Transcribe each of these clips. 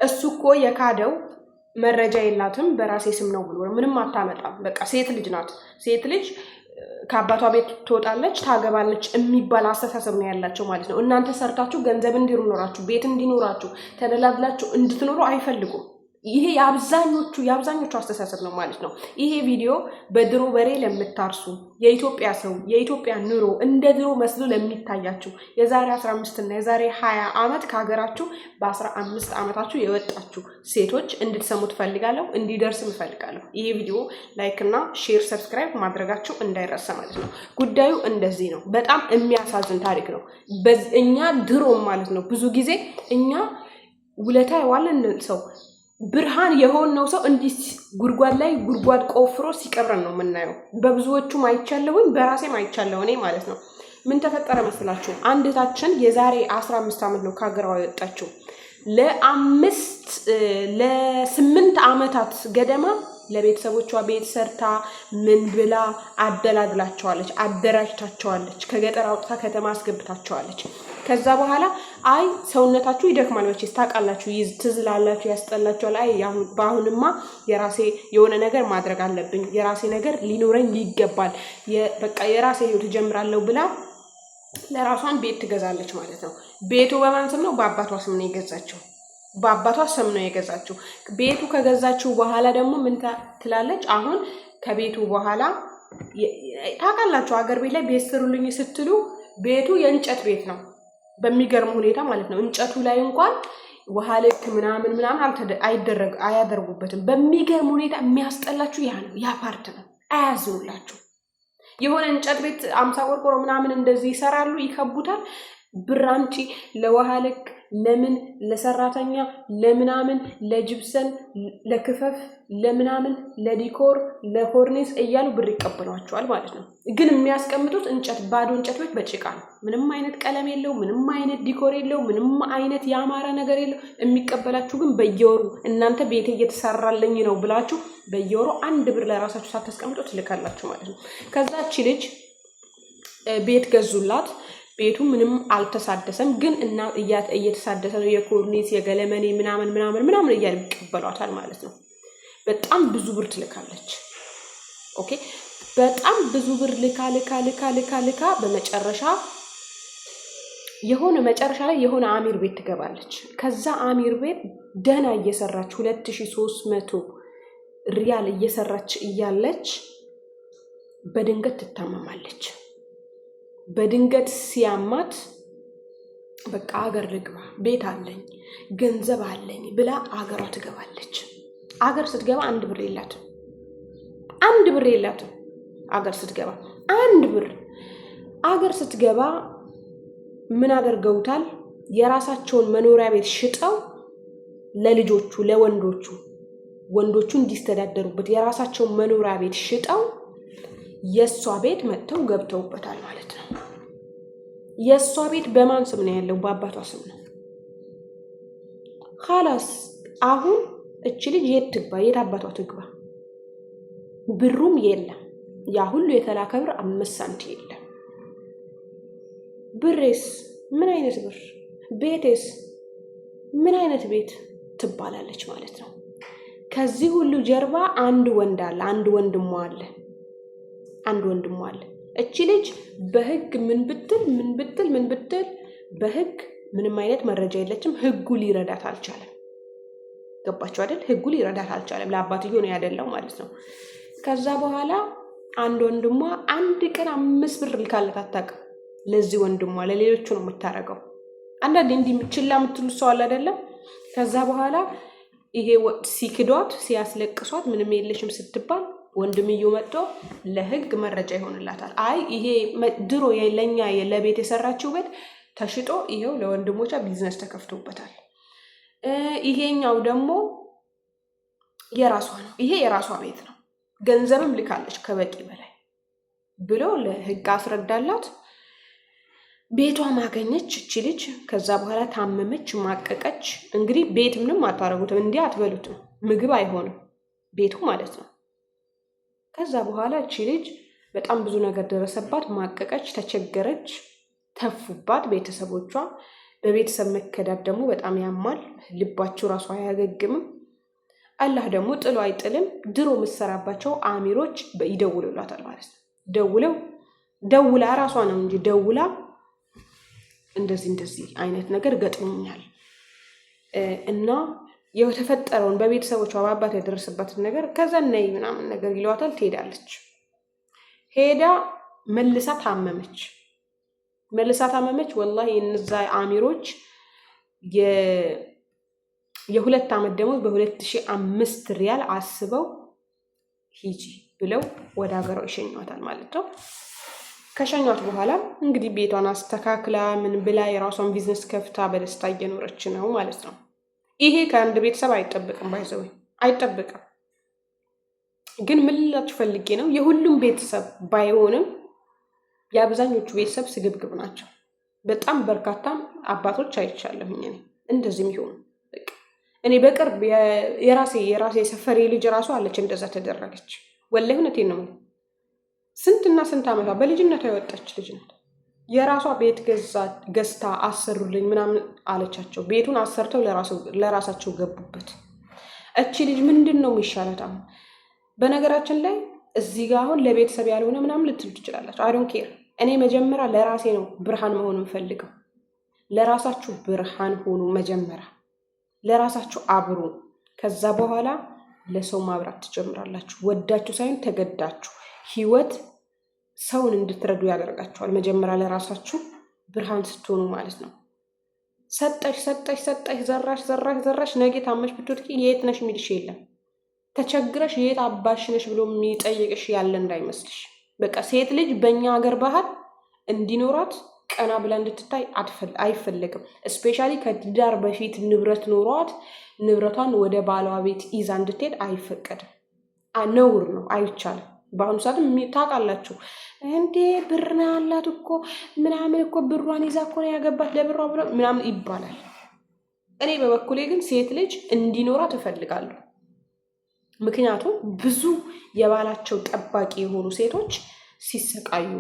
እሱኮ የካደው መረጃ የላትም በራሴ ስም ነው ብሎ ምንም አታመጣም። በቃ ሴት ልጅ ናት። ሴት ልጅ ከአባቷ ቤት ትወጣለች ታገባለች የሚባል አስተሳሰብ ነው ያላቸው ማለት ነው። እናንተ ሰርታችሁ ገንዘብ እንዲኖራችሁ ቤት እንዲኖራችሁ ተደላድላችሁ እንድትኖሩ አይፈልጉም። ይሄ የአብዛኞቹ አስተሳሰብ ነው ማለት ነው። ይሄ ቪዲዮ በድሮ በሬ ለምታርሱ የኢትዮጵያ ሰው የኢትዮጵያ ኑሮ እንደ ድሮ መስሎ ለሚታያችሁ የዛሬ 15 እና የዛሬ 20 ዓመት ከሀገራችሁ በ15 ዓመታችሁ የወጣችሁ ሴቶች እንድትሰሙ ትፈልጋለሁ፣ እንዲደርስ እፈልጋለሁ። ይሄ ቪዲዮ ላይክ እና ሼር ሰብስክራይብ ማድረጋችሁ እንዳይረሳ ማለት ነው። ጉዳዩ እንደዚህ ነው። በጣም የሚያሳዝን ታሪክ ነው። እኛ ድሮ ማለት ነው ብዙ ጊዜ እኛ ውለታ የዋለን ሰው ብርሃን የሆነው ሰው እንዲህ ጉድጓድ ላይ ጉድጓድ ቆፍሮ ሲቀብረን ነው የምናየው። በብዙዎቹም አይቻለሁኝ በራሴም አይቻለሁ እኔ ማለት ነው። ምን ተፈጠረ መስላችሁ? አንድ እህታችን የዛሬ 15 ዓመት ነው ከሀገሯ የወጣችው። ለ8 ዓመታት ገደማ ለቤተሰቦቿ ቤት ሰርታ ምን ብላ አደላድላቸዋለች፣ አደራጅታቸዋለች። ከገጠር አውጥታ ከተማ አስገብታቸዋለች። ከዛ በኋላ አይ ሰውነታችሁ ይደክማል መቼስ ታውቃላችሁ፣ ትዝላላችሁ፣ ያስጠላችኋል። አይ በአሁንማ የራሴ የሆነ ነገር ማድረግ አለብኝ፣ የራሴ ነገር ሊኖረኝ ይገባል፣ በቃ የራሴ ህይወት ጀምራለሁ ብላ ለራሷን ቤት ትገዛለች ማለት ነው። ቤቱ በማን ስም ነው? በአባቷ ስም ነው የገዛችው። በአባቷ ስም ነው የገዛችው። ቤቱ ከገዛችው በኋላ ደግሞ ምን ትላለች? አሁን ከቤቱ በኋላ ታውቃላችሁ ሀገር ቤት ላይ ቤት ስሩልኝ ስትሉ ቤቱ የእንጨት ቤት ነው በሚገርም ሁኔታ ማለት ነው። እንጨቱ ላይ እንኳን ውሃ ልክ ምናምን አያደርጉበትም። በሚገርም ሁኔታ የሚያስጠላችሁ ያ ነው። ያ ፓርት ነው። አያዝኑላችሁ። የሆነ እንጨት ቤት 50 ቆርቆሮ ምናምን እንደዚህ ይሰራሉ፣ ይከቡታል። ብር አምጪ ለውሃ ልክ ለምን ለሰራተኛ ለምናምን ለጅብሰን ለክፈፍ ለምናምን ለዲኮር ለኮርኒስ እያሉ ብር ይቀበሏቸዋል ማለት ነው። ግን የሚያስቀምጡት እንጨት ባዶ እንጨት ቤት በጭቃ ነው። ምንም አይነት ቀለም የለው፣ ምንም አይነት ዲኮር የለው፣ ምንም አይነት ያማረ ነገር የለው። የሚቀበላችሁ ግን በየወሩ እናንተ ቤት እየተሰራልኝ ነው ብላችሁ በየወሩ 1 ብር ለራሳችሁ ሳታስቀምጡ ትልካላችሁ ማለት ነው። ከዛች ልጅ ቤት ገዙላት። ቤቱ ምንም አልተሳደሰም፣ ግን እና እየተሳደሰ ነው። የኮርኒስ የገለመኔ ምናምን እያሉ ይቀበሏታል ማለት ነው። በጣም ብዙ ብር ትልካለች። ኦኬ በጣም ብዙ ብር ልካ በመጨረሻ ላይ የሆነ አሚር ቤት ትገባለች። ከዛ አሚር ቤት ደህና እየሰራች 2300 ሪያል እየሰራች እያለች በድንገት ትታመማለች። በድንገት ሲያማት በቃ አገር ልግባ ቤት አለኝ ገንዘብ አለኝ ብላ አገሯ ትገባለች። አገር ስትገባ 1 ብር የላትም። 1 ብር የላትም። አገር ስትገባ 1 ብር። አገር ስትገባ ምን አደርገውታል? የራሳቸውን መኖሪያ ቤት ሽጠው ለልጆቹ ወንዶቹ እንዲስተዳደሩበት የራሳቸውን መኖሪያ ቤት ሽጠው የሷ ቤት መጥተው ገብተውበታል ማለት ነው። የሷ ቤት በማን ስም ነው ያለው? በአባቷ ስም ነው። خلاص አሁን እቺ ልጅ የት ትግባ? የት አባቷ ትግባ? ብሩም የለም። ያ ሁሉ የተላከ ብር 5 ሳንቲም የለም። ብሬስ ምን አይነት ብር? ቤቴስ ምን አይነት ቤት ትባላለች ማለት ነው። ከዚህ ሁሉ ጀርባ አንድ ወንድ አለ፣ አንድ ወንድሟ አለ። እቺ ልጅ በህግ ምን ብትል በህግ ምንም አይነት መረጃ የለችም። ህጉ ሊረዳት አልቻለም። ገባችሁ አይደል? ህጉ ሊረዳት አልቻለም። ለአባትዮ ነው ያደለው ማለት ነው። ከዛ በኋላ አንድ ወንድሟ አንድ ቀን 5 ብር ልካለት አታውቅም። ለዚህ ወንድሟ ለሌሎቹ ነው የምታረገው። አንዳንዴ እንዲህ ችላ የምትሉ ሰው አለ አይደለም? ከዛ በኋላ ይሄ ሲክዷት ሲያስለቅሷት ምንም የለሽም ስትባል ወንድምዩ መጥቶ ለህግ መረጃ ይሆንላታል። አይ ይሄ ድሮ ለኛ ለቤት የሰራችው ቤት ተሽጦ ይሄው ለወንድሞቿ ቢዝነስ ተከፍቶበታል። ይሄኛው ደግሞ የራሷ ነው። ይሄ የራሷ ቤት ነው። ገንዘብም ልካለች ከበቂ በላይ ብሎ ለህግ አስረዳላት። ቤቷ ማገኘች እቺ ልጅ። ከዛ በኋላ ታመመች፣ ማቀቀች። እንግዲህ ቤት ምንም አታረጉትም፣ እንዲህ አትበሉትም፣ ምግብ አይሆንም ቤቱ ማለት ነው። ከዛ በኋላ እቺ ልጅ በጣም ብዙ ነገር ደረሰባት፣ ማቀቀች፣ ተቸገረች፣ ተፉባት ቤተሰቦቿ። በቤተሰብ መከዳት ደግሞ በጣም ያማል። ልባችሁ ራሱ አያገግምም። አላህ ደግሞ ጥሎ አይጥልም። ድሮ የምትሰራባቸው አሚሮች ይደውሉላታል ማለት ነው። ደውላ ራሷ ነው እንጂ ደውላ እንደዚህ አይነት ነገር ገጥሞኛል እና የተፈጠረውን በቤተሰቦቿ በአባት የደረሰባትን ነገር ከዛ ነይ ምናምን ነገር ይሏታል። ትሄዳለች። ሄዳ መልሳ ታመመች። ወላሂ እነዛ አሚሮች የ2 ዓመት ደሞዝ በ2005 ሪያል አስበው ሂጂ ብለው ወደ ሀገሯ ይሸኟታል ማለት ነው። ከሸኟት በኋላ እንግዲህ ቤቷን አስተካክላ ምን ብላ የራሷን ቢዝነስ ከፍታ በደስታ እየኖረች ነው ማለት ነው። ይሄ ከአንድ ቤተሰብ አይጠብቅም፣ ባይዘው አይጠብቅም። ግን ምን ልላችሁ ፈልጌ ነው የሁሉም ቤተሰብ ባይሆንም የአብዛኞቹ ቤተሰብ ስግብግብ ናቸው። በጣም በርካታ አባቶች አይቻለሁኝ እኔ እንደዚህ የሚሆኑ እኔ በቅርብ የራሴ ሰፈሬ ልጅ ራሱ አለች እንደዛ ተደረገች። ወላሂ እውነቴን ነው። ስንትና ስንት ዓመቷ በልጅነቷ የወጣች ልጅ ናት። የራሷ ቤት ገዝታ አሰሩልኝ ምናምን አለቻቸው። ቤቱን አሰርተው ለራሳቸው ገቡበት። እቺ ልጅ ምንድን ነው የሚሻላት አሁን? በነገራችን ላይ እዚህ ጋር አሁን ለቤተሰብ ያልሆነ ምናምን ልትሉ ትችላላችሁ። አይ ዶንት ኬር። እኔ መጀመሪያ ለራሴ ነው ብርሃን መሆን የምፈልገው። ለራሳችሁ ብርሃን ሆኑ። መጀመሪያ ለራሳችሁ አብሩ። ከዛ በኋላ ለሰው ማብራት ትጀምራላችሁ። ወዳችሁ ሳይሆን ተገዳችሁ። ህይወት ሰውን እንድትረዱ ያደርጋችኋል። መጀመሪያ ለራሳችሁ ብርሃን ስትሆኑ ማለት ነው። ሰጠሽ ዘራሽ ነገ ታመሽ ብትወድቂ የት ነሽ የሚልሽ የለም። ተቸግረሽ የት አባሽ ነሽ ብሎ የሚጠይቅሽ ያለ እንዳይመስልሽ። በቃ ሴት ልጅ በእኛ ሀገር ባህል እንዲኖራት ቀና ብላ እንድትታይ አይፈለግም። እስፔሻሊ ከትዳር በፊት ንብረት ኖሯት ንብረቷን ወደ ባሏ ቤት ይዛ እንድትሄድ አይፈቀድም። ነውር ነው፣ አይቻልም። በአሁኑ ሰዓትም ታውቃላችሁ እንዴ ብር ነው ያላት እኮ ምናምን እኮ ብሯን ይዛ እኮ ነው ያገባት ለብሯ ብሎ ምናምን ይባላል። እኔ በበኩሌ ግን ሴት ልጅ እንዲኖራት እፈልጋለሁ። ምክንያቱም ብዙ የባላቸው ጠባቂ የሆኑ ሴቶች ሲሰቃዩ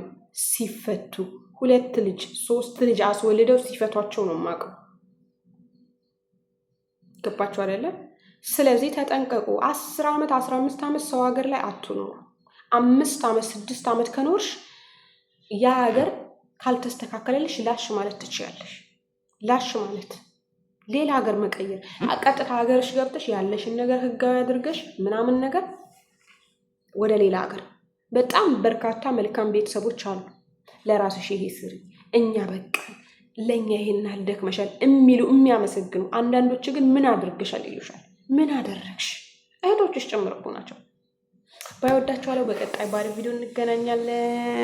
ሲፈቱ 2 ልጅ 3 ልጅ አስወልደው ሲፈቷቸው ነው የማውቀው። ገባችሁ አይደለም? ስለዚህ ተጠንቀቁ። 10 ዓመት 15 ዓመት ሰው ሀገር ላይ አትኖሩ። 5 ዓመት 6 ዓመት ከኖርሽ ያ ሀገር ካልተስተካከለልሽ ላሽ ማለት ትችያለሽ። ላሽ ማለት ሌላ ሀገር መቀየር፣ ቀጥታ ሀገርሽ ገብተሽ ያለሽን ነገር ህጋዊ አድርገሽ ምናምን ነገር ወደ ሌላ ሀገር። በጣም በርካታ መልካም ቤተሰቦች አሉ። ለራስሽ ይሄ ስሪ፣ እኛ በቃ ለኛ ይሄን አልደክመሻል የሚሉ የሚያመሰግኑ። አንዳንዶች ግን ምን አድርገሻል ይሉሻል። ምን አደረግሽ? እህቶችሽ ጭምር እኮ ናቸው። ባይወዳችኋለሁ። በቀጣይ ባለ ቪዲዮ እንገናኛለን።